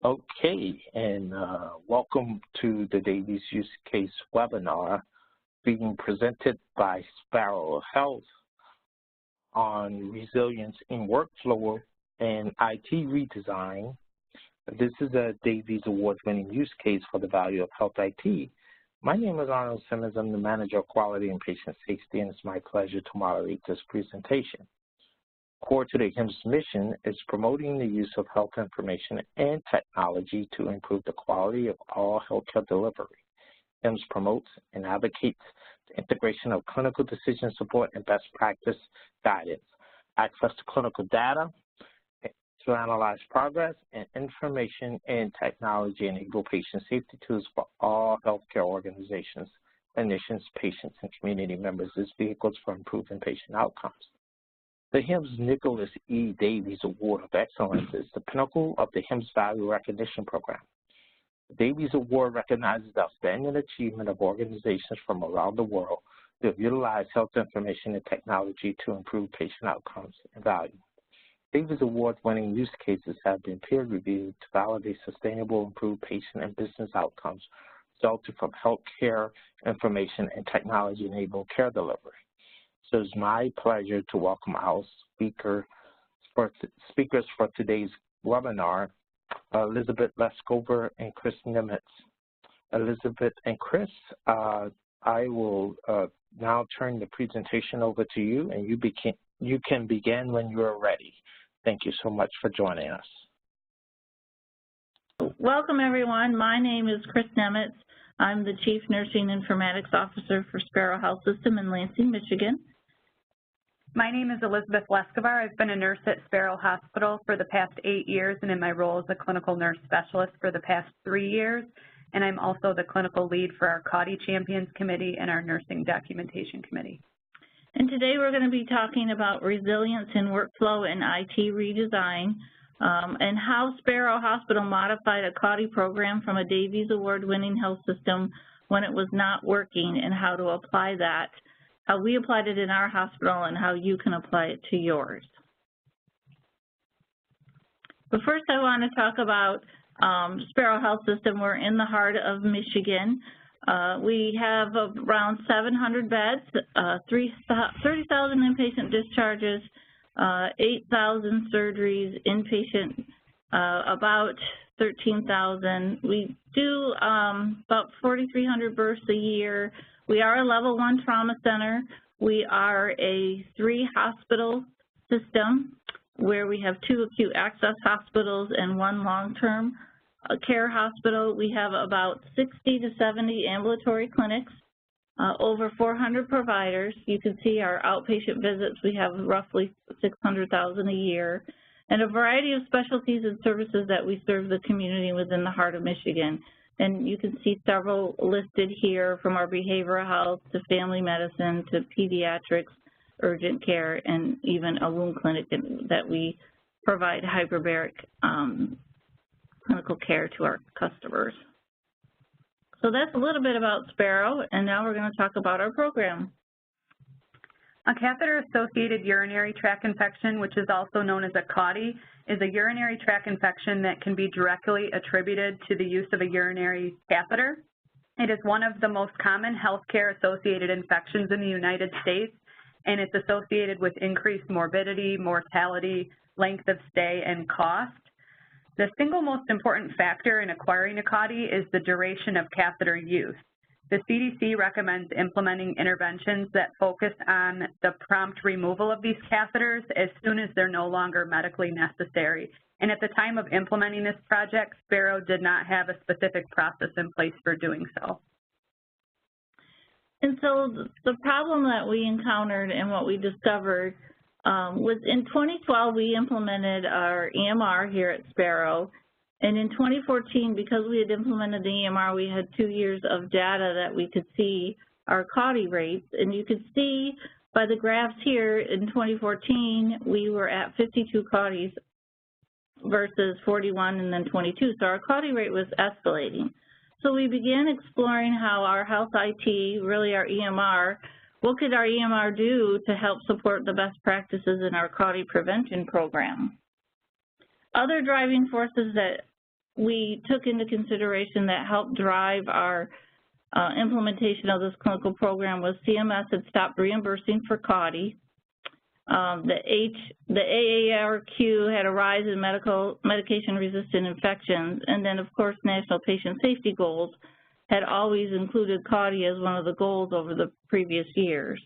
Okay, and welcome to the Davies Use Case webinar being presented by Sparrow Health on resilience in workflow and IT redesign. This is a Davies award-winning use case for the value of health IT. My name is Arnold Simmons. I'm the Manager of Quality and Patient Safety, and it's my pleasure to moderate this presentation. Core to the HIMSS mission is promoting the use of health information and technology to improve the quality of all healthcare delivery. HIMSS promotes and advocates the integration of clinical decision support and best practice guidance, access to clinical data to analyze progress, and information and technology enable patient safety tools for all healthcare organizations, clinicians, patients, and community members as vehicles for improving patient outcomes. The HIMSS Nicholas E. Davies Award of Excellence is the pinnacle of the HIMSS Value Recognition Program. The Davies Award recognizes the outstanding achievement of organizations from around the world who have utilized health information and technology to improve patient outcomes and value. Davies Award-winning use cases have been peer-reviewed to validate sustainable, improved patient and business outcomes resulting from healthcare information and technology-enabled care delivery. So it's my pleasure to welcome our speakers for today's webinar, Elizabeth Leskover and Chris Nimitz. Elizabeth and Chris, I will now turn the presentation over to you, and you can begin when you are ready. Thank you so much for joining us. Welcome, everyone. My name is Chris Nimitz. I'm the Chief Nursing Informatics Officer for Sparrow Health System in Lansing, Michigan. My name is Elizabeth Leskovar. I've been a nurse at Sparrow Hospital for the past 8 years and in my role as a clinical nurse specialist for the past 3 years. And I'm also the clinical lead for our CAUTI Champions Committee and our Nursing Documentation Committee. And today we're going to be talking about resilience in workflow and IT redesign and how Sparrow Hospital modified a CAUTI program from a Davies Award-winning health system when it was not working and how to apply that, how we applied it in our hospital and how you can apply it to yours. But first I want to talk about Sparrow Health System. We're in the heart of Michigan. We have around 700 beds, 30,000 inpatient discharges, 8,000 surgeries, inpatient about 13,000. We do about 4,300 births a year. We are a level 1 trauma center. We are a 3-hospital system where we have 2 acute access hospitals and 1 long-term care hospital. We have about 60 to 70 ambulatory clinics, over 400 providers. You can see our outpatient visits. We have roughly 600,000 a year, and a variety of specialties and services that we serve the community within the heart of Michigan. And you can see several listed here, from our behavioral health to family medicine to pediatrics, urgent care, and even a wound clinic that we provide hyperbaric clinical care to our customers. So that's a little bit about Sparrow, and now we're going to talk about our program. A catheter-associated urinary tract infection, which is also known as a CAUTI, is a urinary tract infection that can be directly attributed to the use of a urinary catheter. It is one of the most common healthcare-associated infections in the United States, and it's associated with increased morbidity, mortality, length of stay, and cost. The single most important factor in acquiring a CAUTI is the duration of catheter use. The CDC recommends implementing interventions that focus on the prompt removal of these catheters as soon as they're no longer medically necessary. And at the time of implementing this project, Sparrow did not have a specific process in place for doing so. And so the problem that we encountered and what we discovered was in 2012 we implemented our EMR here at Sparrow. And in 2014, because we had implemented the EMR, we had 2 years of data that we could see our CAUTI rates. And you could see by the graphs here, in 2014, we were at 52 CAUTIs versus 41 and then 22. So our CAUTI rate was escalating. So we began exploring how our health IT, really our EMR, what could our EMR do to help support the best practices in our CAUTI prevention program? Other driving forces that we took into consideration that helped drive our implementation of this clinical program was CMS had stopped reimbursing for CAUTI. The AARQ had a rise in medication-resistant infections, and then, of course, National Patient Safety Goals had always included CAUTI as one of the goals over the previous years.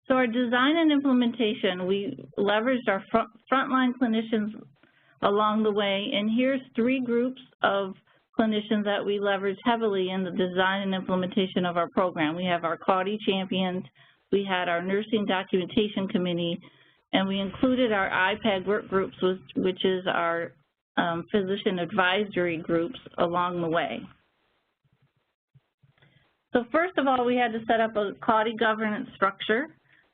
So our design and implementation, we leveraged our frontline clinicians along the way, and here's 3 groups of clinicians that we leveraged heavily in the design and implementation of our program. We have our CAUTI champions, we had our nursing documentation committee, and we included our IPAG work groups, which is our physician advisory groups along the way. So first of all, we had to set up a CAUTI governance structure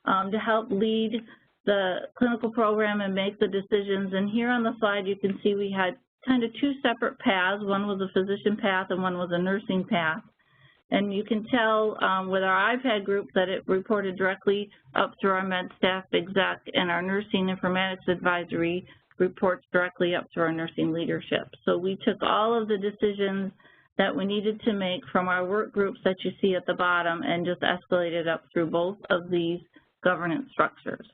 to help lead the clinical program and make the decisions. And here on the slide, you can see we had kind of 2 separate paths. One was a physician path and one was a nursing path. And you can tell with our IPAD group that it reported directly up through our med staff exec, and our nursing informatics advisory reports directly up through our nursing leadership. So we took all of the decisions that we needed to make from our work groups that you see at the bottom and just escalated up through both of these governance structures.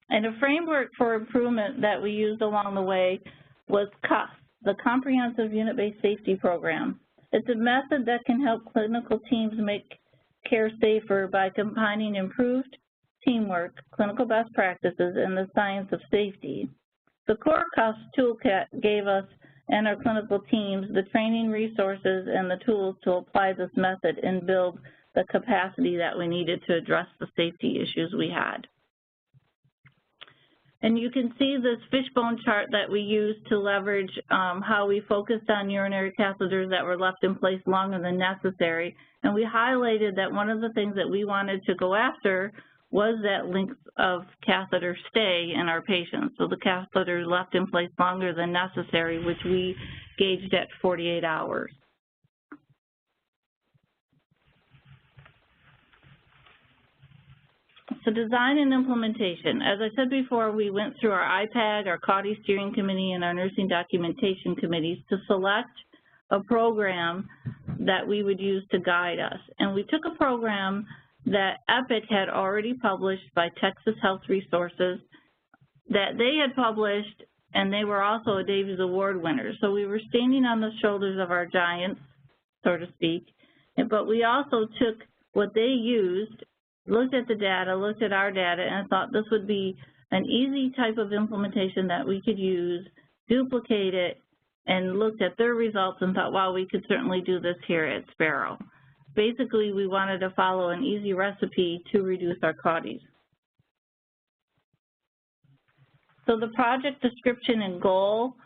And a framework for improvement that we used along the way was CUS, the Comprehensive Unit-Based Safety Program. It's a method that can help clinical teams make care safer by combining improved teamwork, clinical best practices, and the science of safety. The core CUS toolkit gave us and our clinical teams the training resources and the tools to apply this method and build the capacity that we needed to address the safety issues we had. And you can see this fishbone chart that we used to leverage how we focused on urinary catheters that were left in place longer than necessary. And we highlighted that one of the things that we wanted to go after was that length of catheter stay in our patients. So the catheter left in place longer than necessary, which we gauged at 48 hours. So design and implementation. As I said before, we went through our IPAD, our CAUTI steering committee, and our nursing documentation committees to select a program that we would use to guide us. And we took a program that EPIC had already published by Texas Health Resources that they had published, and they were also a Davies Award winner. So we were standing on the shoulders of our giants, so to speak, but we also took what they used, looked at the data, looked at our data, and thought this would be an easy type of implementation that we could use, duplicate it, and looked at their results and thought, wow, we could certainly do this here at Sparrow. Basically, we wanted to follow an easy recipe to reduce our CAUTIs. So the project description and goal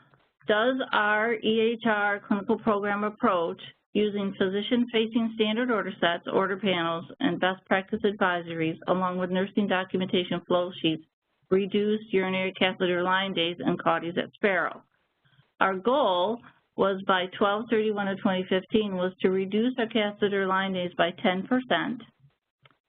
does our EHR clinical program approach using physician-facing standard order sets, order panels, and best practice advisories, along with nursing documentation flow sheets, reduce urinary catheter line days and CAUTIs at Sparrow. Our goal was by 12/31/2015 was to reduce our catheter line days by 10%.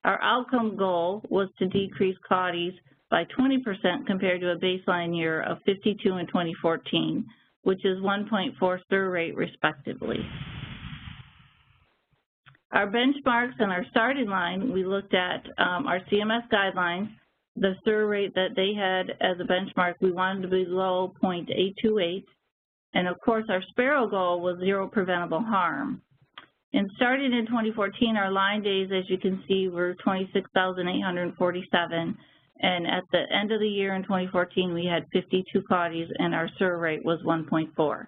Our outcome goal was to decrease CAUTIs by 20% compared to a baseline year of 52 in 2014, which is 1.4 SIR rate respectively. Our benchmarks and our starting line, we looked at our CMS guidelines, the SIR rate that they had as a benchmark, we wanted to be below 0.828. And of course, our Sparrow goal was 0 preventable harm. And starting in 2014, our line days, as you can see, were 26,847. And at the end of the year in 2014, we had 52 CAUTIs, and our SIR rate was 1.4.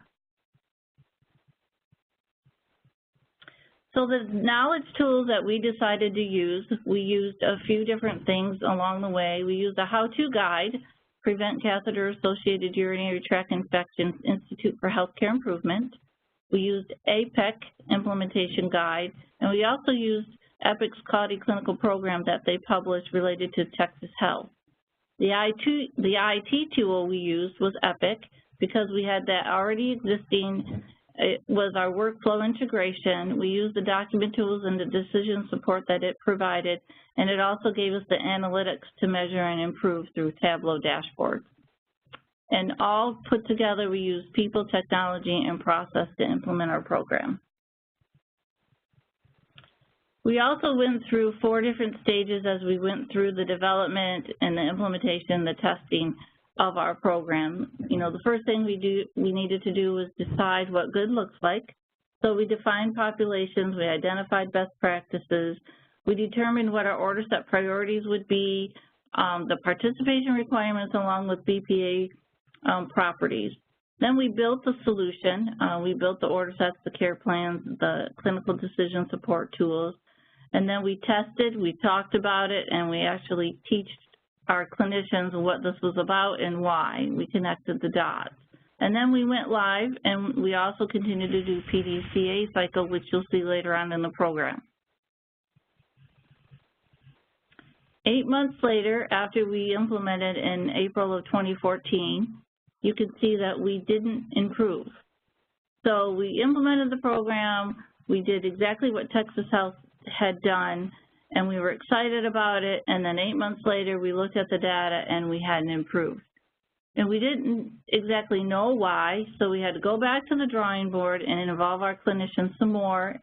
So the knowledge tools that we decided to use, we used a few different things along the way. We used a how-to guide, Prevent Catheter-Associated Urinary Tract Infections Institute for Healthcare Improvement. We used APEC implementation guide, and we also used EPIC's CAUTI clinical program that they published related to Texas Health. The IT tool we used was EPIC because we had that already existing. It was our workflow integration. We used the document tools and the decision support that it provided, and it also gave us the analytics to measure and improve through Tableau dashboards. And all put together, we use people, technology, and process to implement our program. We also went through 4 different stages as we went through the development and the implementation, the testing of our program. You know, the first thing we needed to do was decide what good looks like. So we defined populations, we identified best practices, we determined what our order set priorities would be, the participation requirements along with BPA properties. Then we built the solution. We built the order sets, the care plans, the clinical decision support tools. And then we tested, we talked about it, and we actually teach our clinicians what this was about and why. We connected the dots. And then we went live, and we also continued to do PDCA cycle, which you'll see later on in the program. 8 months later, after we implemented in April of 2014, you can see that we didn't improve. So we implemented the program, we did exactly what Texas Health had done, and we were excited about it, and then 8 months later, we looked at the data and we hadn't improved. And we didn't exactly know why, so we had to go back to the drawing board and involve our clinicians some more,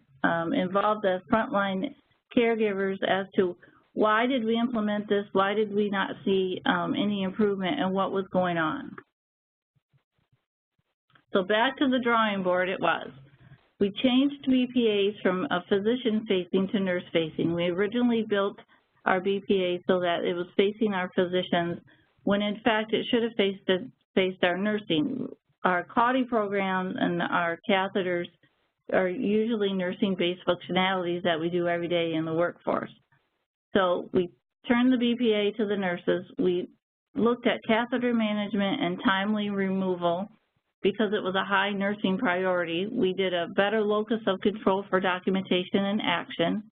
involve the frontline caregivers as to why did we implement this, why did we not see any improvement, and what was going on. So back to the drawing board it was. We changed BPAs from a physician-facing to nurse-facing. We originally built our BPA so that it was facing our physicians, when in fact it should have faced our nursing. Our CAUTI programs and our catheters are usually nursing-based functionalities that we do every day in the workforce. So we turned the BPA to the nurses. We looked at catheter management and timely removal because it was a high nursing priority. We did a better locus of control for documentation and action.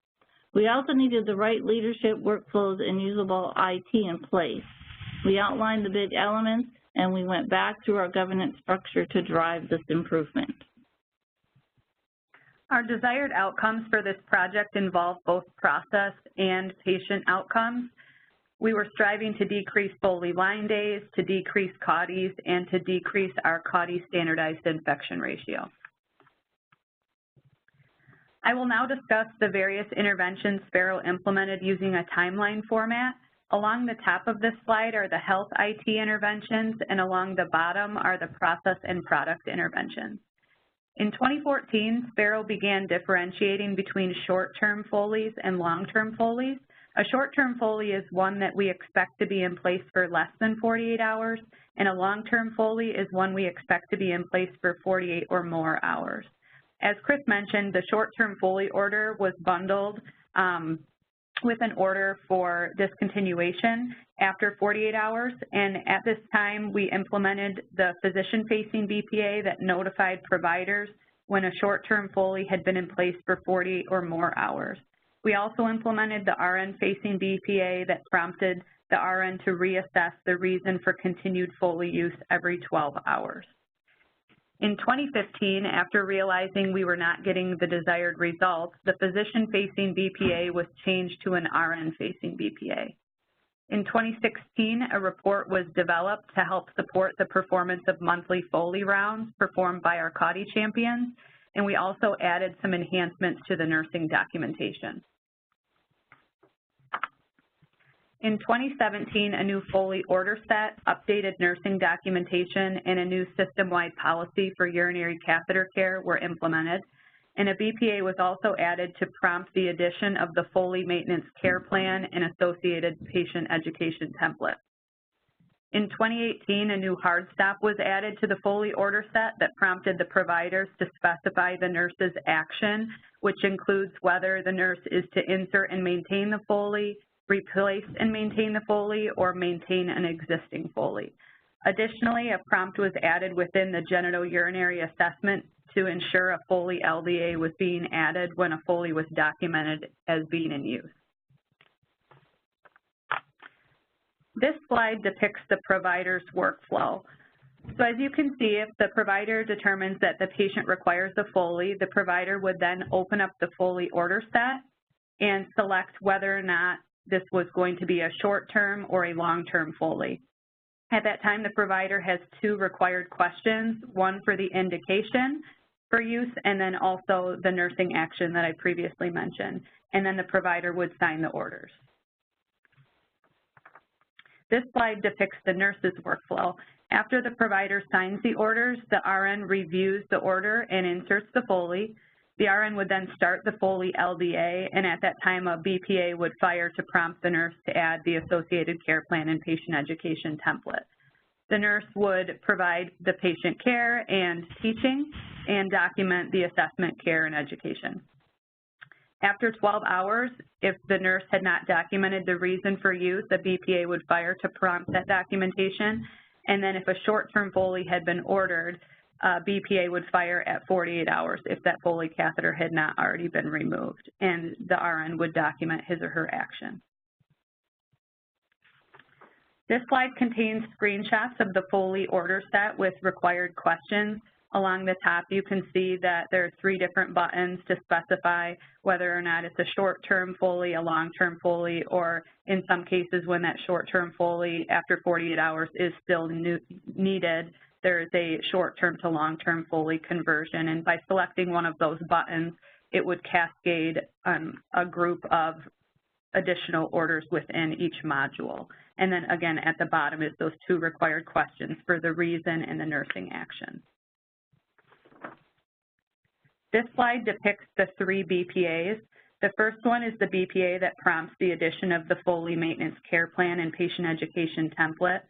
We also needed the right leadership, workflows, and usable IT in place. We outlined the big elements, and we went back through our governance structure to drive this improvement. Our desired outcomes for this project involve both process and patient outcomes. We were striving to decrease Foley line days, to decrease CAUTIs, and to decrease our CAUTI standardized infection ratio. I will now discuss the various interventions Sparrow implemented using a timeline format. Along the top of this slide are the health IT interventions, and along the bottom are the process and product interventions. In 2014, Sparrow began differentiating between short-term Foleys and long-term Foleys. A short-term Foley is one that we expect to be in place for less than 48 hours, and a long-term Foley is one we expect to be in place for 48 or more hours. As Chris mentioned, the short-term Foley order was bundled with an order for discontinuation after 48 hours, and at this time we implemented the physician-facing BPA that notified providers when a short-term Foley had been in place for 48 or more hours. We also implemented the RN-facing BPA that prompted the RN to reassess the reason for continued Foley use every 12 hours. In 2015, after realizing we were not getting the desired results, the physician-facing BPA was changed to an RN-facing BPA. In 2016, a report was developed to help support the performance of monthly Foley rounds performed by our CAUTI champions, and we also added some enhancements to the nursing documentation. In 2017, a new Foley order set, updated nursing documentation, and a new system-wide policy for urinary catheter care were implemented, and a BPA was also added to prompt the addition of the Foley maintenance care plan and associated patient education template. In 2018, a new hard stop was added to the Foley order set that prompted the providers to specify the nurse's action, which includes whether the nurse is to insert and maintain the Foley, replace and maintain the Foley, or maintain an existing Foley. Additionally, a prompt was added within the genitourinary assessment to ensure a Foley LDA was being added when a Foley was documented as being in use. This slide depicts the provider's workflow. So as you can see, if the provider determines that the patient requires a Foley, the provider would then open up the Foley order set and select whether or not this was going to be a short-term or a long-term Foley. At that time, the provider has 2 required questions, one for the indication for use and then also the nursing action that I previously mentioned. And then the provider would sign the orders. This slide depicts the nurse's workflow. After the provider signs the orders, the RN reviews the order and inserts the Foley. The RN would then start the Foley LDA, and at that time a BPA would fire to prompt the nurse to add the associated care plan and patient education template. The nurse would provide the patient care and teaching and document the assessment, care, and education. After 12 hours, if the nurse had not documented the reason for use, the BPA would fire to prompt that documentation. And then if a short-term Foley had been ordered, BPA would fire at 48 hours if that Foley catheter had not already been removed, and the RN would document his or her action. This slide contains screenshots of the Foley order set with required questions. Along the top, you can see that there are 3 different buttons to specify whether or not it's a short-term Foley, a long-term Foley, or in some cases when that short-term Foley after 48 hours is still needed, there is a short-term to long-term Foley conversion. And by selecting one of those buttons, it would cascade a group of additional orders within each module. And then again, at the bottom is those 2 required questions for the reason and the nursing action. This slide depicts the 3 BPAs. The first one is the BPA that prompts the addition of the Foley maintenance care plan and patient education template.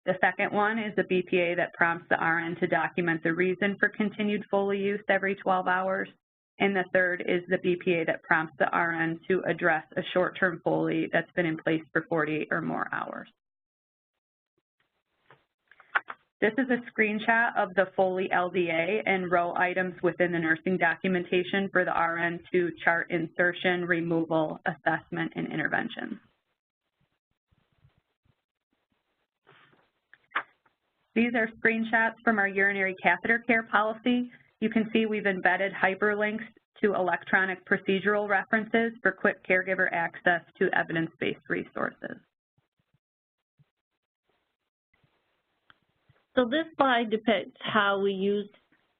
The second one is the BPA that prompts the RN to document the reason for continued Foley use every 12 hours. And the third is the BPA that prompts the RN to address a short-term Foley that's been in place for 48 or more hours. This is a screenshot of the Foley LDA and row items within the nursing documentation for the RN to chart insertion, removal, assessment, and intervention. These are screenshots from our urinary catheter care policy. You can see we've embedded hyperlinks to electronic procedural references for quick caregiver access to evidence-based resources. So this slide depicts how we used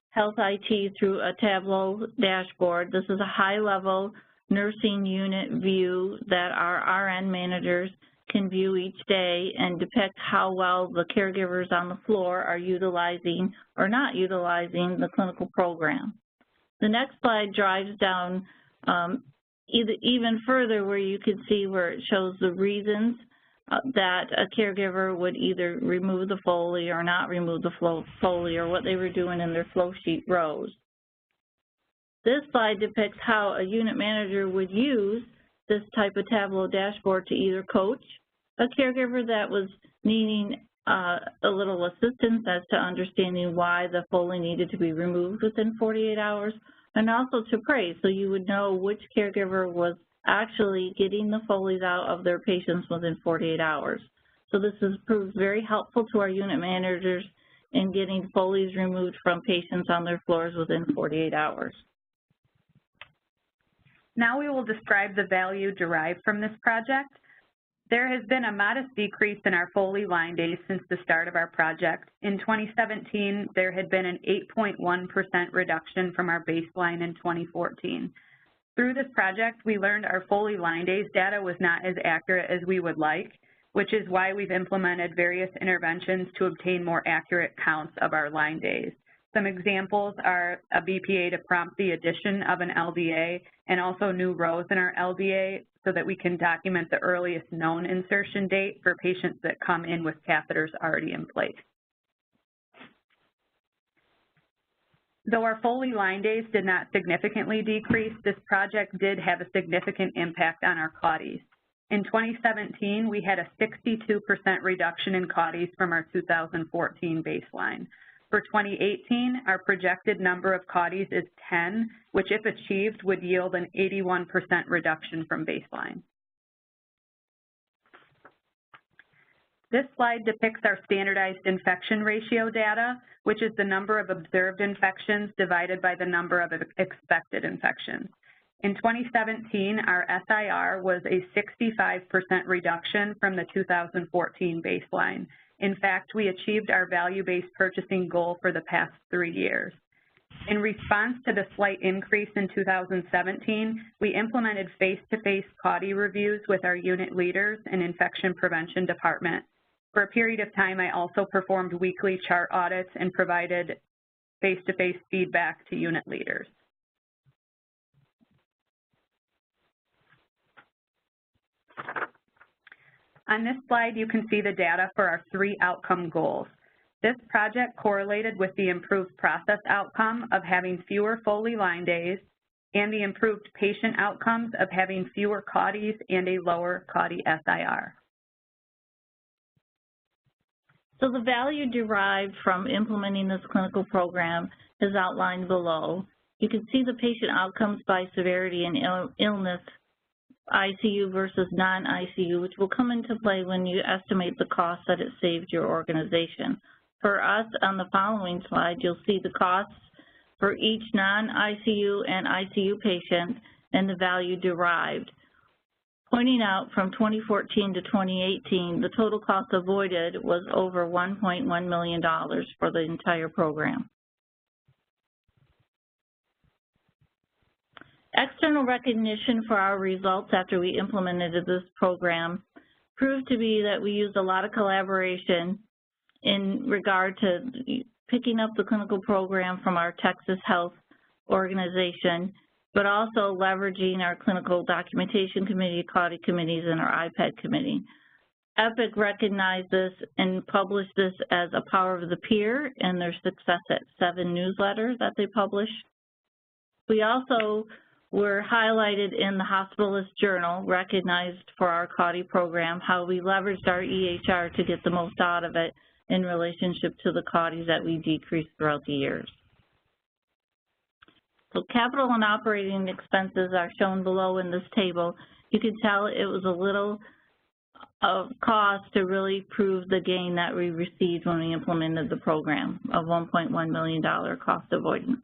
Health IT through a Tableau dashboard. This is a high-level nursing unit view that our RN managers can view each day and depict how well the caregivers on the floor are utilizing or not utilizing the clinical program. The next slide drives down even further where you can see where it shows the reasons that a caregiver would either remove the Foley or not remove the Foley, or what they were doing in their flow sheet rows. This slide depicts how a unit manager would use this type of Tableau dashboard to either coach a caregiver that was needing a little assistance as to understanding why the Foley needed to be removed within 48 hours, and also to praise, so you would know which caregiver was actually getting the Foleys out of their patients within 48 hours. So this has proved very helpful to our unit managers in getting Foleys removed from patients on their floors within 48 hours. Now we will describe the value derived from this project. There has been a modest decrease in our Foley line days since the start of our project. In 2017, there had been an 8.1% reduction from our baseline in 2014. Through this project, we learned our Foley line days data was not as accurate as we would like, which is why we've implemented various interventions to obtain more accurate counts of our line days. Some examples are a BPA to prompt the addition of an LDA and also new rows in our LDA so that we can document the earliest known insertion date for patients that come in with catheters already in place. Though our Foley line days did not significantly decrease, this project did have a significant impact on our CAUTIs. In 2017, we had a 62% reduction in CAUTIs from our 2014 baseline. For 2018, our projected number of CAUTIs is 10, which if achieved would yield an 81% reduction from baseline. This slide depicts our standardized infection ratio data, which is the number of observed infections divided by the number of expected infections. In 2017, our SIR was a 65% reduction from the 2014 baseline, In fact, we achieved our value-based purchasing goal for the past 3 years. In response to the slight increase in 2017, we implemented face-to-face CAUTI reviews with our unit leaders and infection prevention department. For a period of time, I also performed weekly chart audits and provided face-to-face feedback to unit leaders. On this slide, you can see the data for our 3 outcome goals. This project correlated with the improved process outcome of having fewer Foley line days and the improved patient outcomes of having fewer CAUTIs and a lower CAUTI SIR. So the value derived from implementing this clinical program is outlined below. You can see the patient outcomes by severity and illness, ICU versus non-ICU, which will come into play when you estimate the cost that it saved your organization. For us, on the following slide, you'll see the costs for each non-ICU and ICU patient and the value derived. Pointing out from 2014 to 2018, the total cost avoided was over $1.1 million for the entire program. External recognition for our results after we implemented this program proved to be that we used a lot of collaboration in regard to picking up the clinical program from our Texas Health organization, but also leveraging our clinical documentation committee, CAUTI committees, and our IPAD committee. EPIC recognized this and published this as a power of the peer in their Success at 7 newsletter that they publish. We also were highlighted in the Hospitalist Journal, recognized for our CAUTI program, how we leveraged our EHR to get the most out of it in relationship to the CAUTIs that we decreased throughout the years. So capital and operating expenses are shown below in this table. You can tell it was a little of cost to really prove the gain that we received when we implemented the program of $1.1 million cost avoidance.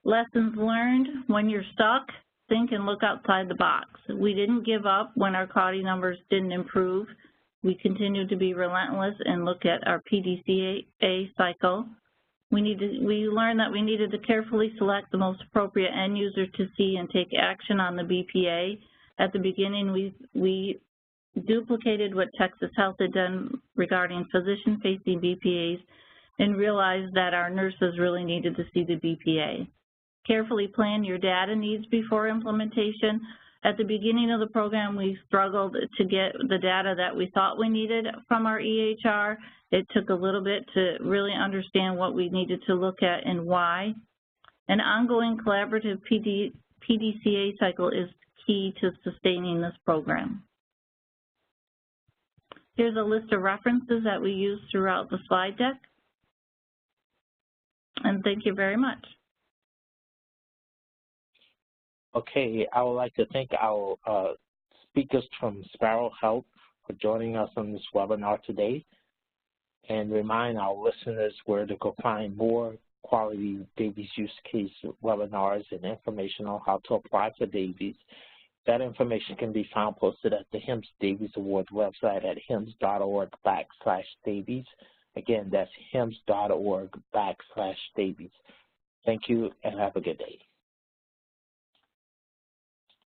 Lessons learned: when you're stuck, think and look outside the box. We didn't give up when our CAUTI numbers didn't improve. We continued to be relentless and look at our PDCA cycle. We learned that we needed to carefully select the most appropriate end user to see and take action on the BPA. At the beginning, we duplicated what Texas Health had done regarding physician-facing BPAs and realized that our nurses really needed to see the BPA. Carefully plan your data needs before implementation. At the beginning of the program, we struggled to get the data that we thought we needed from our EHR. It took a little bit to really understand what we needed to look at and why. An ongoing collaborative PDCA cycle is key to sustaining this program. Here's a list of references that we use throughout the slide deck. And thank you very much. Okay, I would like to thank our speakers from Sparrow Health for joining us on this webinar today, and remind our listeners where to go find more quality Davies use case webinars and information on how to apply for Davies. That information can be found posted at the HIMSS Davies Awards website at hims.org/Davies. Again, that's hims.org/Davies. Thank you and have a good day.